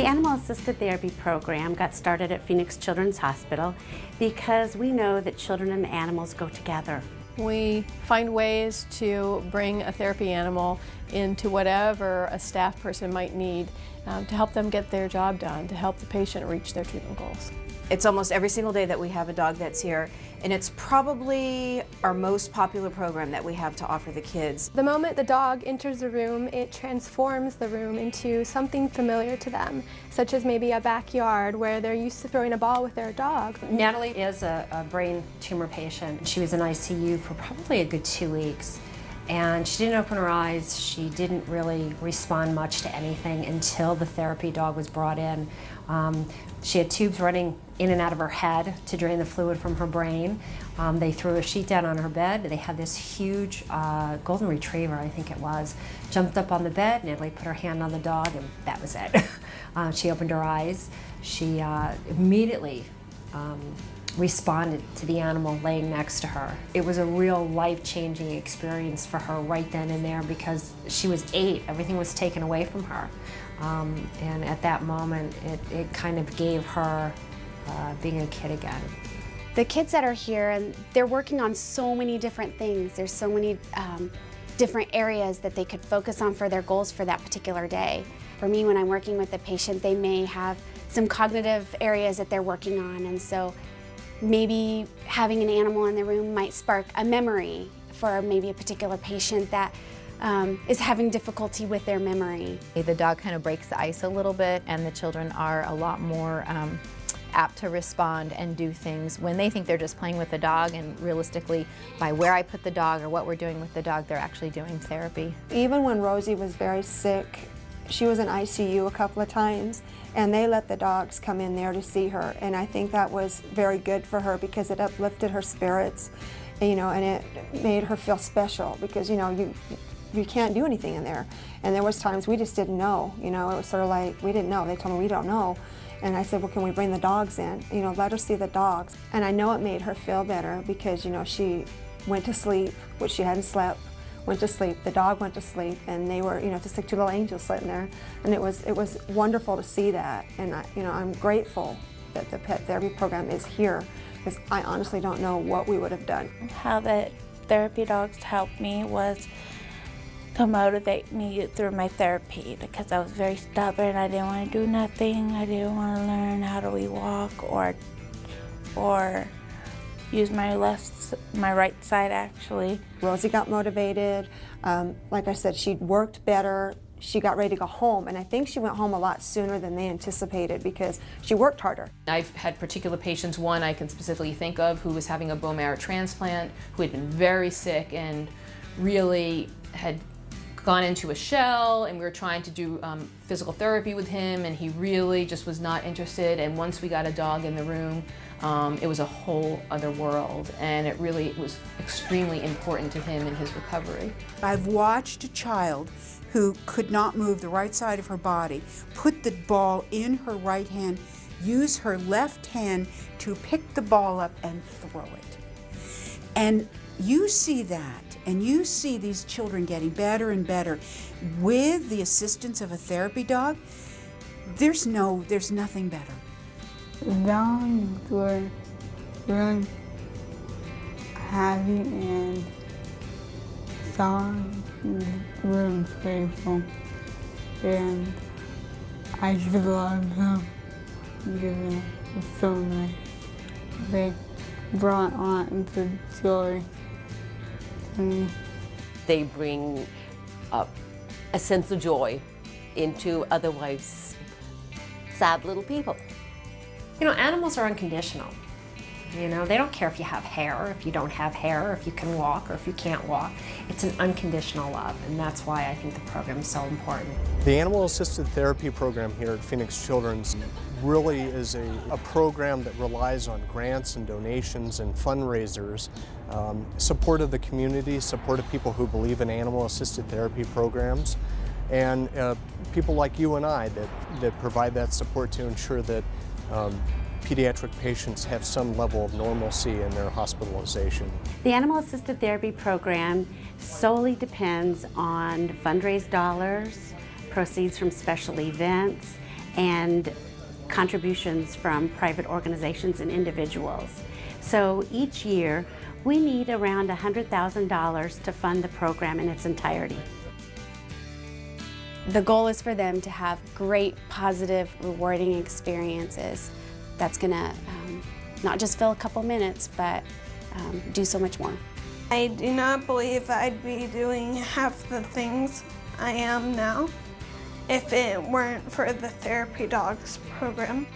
The Animal Assisted Therapy program got started at Phoenix Children's Hospital because we know that children and animals go together. We find ways to bring a therapy animal into whatever a staff person might need to help them get their job done, to help the patient reach their treatment goals. It's almost every single day that we have a dog that's here, and it's probably our most popular program that we have to offer the kids. The moment the dog enters the room, it transforms the room into something familiar to them, such as maybe a backyard where they're used to throwing a ball with their dog. Natalie is a brain tumor patient. She was in ICU for probably a good 2 weeks. And she didn't open her eyes. She didn't really respond much to anything until the therapy dog was brought in. She had tubes running in and out of her head to drain the fluid from her brain. They threw a sheet down on her bed. They had this huge golden retriever, I think it was, jumped up on the bed. Natalie put her hand on the dog, and that was it. She opened her eyes. She immediately responded to the animal laying next to her. It was a real life-changing experience for her right then and there because she was 8. Everything was taken away from her. And at that moment, it kind of gave her being a kid again. The kids that are here, and they're working on so many different things. There's so many different areas that they could focus on for their goals for that particular day. For me, when I'm working with a patient, they may have some cognitive areas that they're working on, and so maybe having an animal in the room might spark a memory for maybe a particular patient that is having difficulty with their memory. The dog kind of breaks the ice a little bit, and the children are a lot more apt to respond and do things when they think they're just playing with the dog, and realistically, by where I put the dog or what we're doing with the dog, they're actually doing therapy. Even when Rosie was very sick, she was in ICU a couple of times, and they let the dogs come in there to see her, and I think that was very good for her because it uplifted her spirits, you know, and it made her feel special because, you know, you can't do anything in there. And there was times we just didn't know, you know, it was sort of like we didn't know. They told me we don't know. And I said, well, can we bring the dogs in? You know, let her see the dogs. And I know it made her feel better because, you know, she went to sleep, which she hadn't slept, went to sleep. The dog went to sleep, and they were, you know, just like 2 little angels sitting there. And it was wonderful to see that. And, you know, I'm grateful that the pet therapy program is here because I honestly don't know what we would have done. How the therapy dogs helped me was to motivate me through my therapy because I was very stubborn. I didn't want to do nothing. I didn't want to learn how do we walk or use my right side actually. Rosie got motivated. Like I said, she worked better. She got ready to go home, and I think she went home a lot sooner than they anticipated because she worked harder. I've had particular patients, one I can specifically think of, who was having a bone marrow transplant, who had been very sick and really had gone into a shell, and we were trying to do physical therapy with him, and he really just was not interested. And once we got a dog in the room, it was a whole other world, and it was extremely important to him in his recovery. I've watched a child who could not move the right side of her body, put the ball in her right hand, use her left hand to pick the ball up and throw it. And you see that, and you see these children getting better and better with the assistance of a therapy dog. There's nothing better. The dogs were really happy and soft and really playful, and I just loved them because it was so nice. They brought lots of joy to me. They bring a sense of joy into otherwise sad little people. You know, animals are unconditional. You know, they don't care if you have hair, if you don't have hair, if you can walk or if you can't walk. It's an unconditional love, and that's why I think the program is so important. The Animal Assisted Therapy program here at Phoenix Children's really is a program that relies on grants and donations and fundraisers, support of the community, support of people who believe in animal assisted therapy programs, and people like you and I that provide that support to ensure that pediatric patients have some level of normalcy in their hospitalization. The Animal Assisted Therapy program solely depends on fundraised dollars, proceeds from special events, and contributions from private organizations and individuals. So each year, we need around $100,000 to fund the program in its entirety. The goal is for them to have great, positive, rewarding experiences that's gonna not just fill a couple minutes, but do so much more. I do not believe I'd be doing half the things I am now if it weren't for the Therapy Dogs program.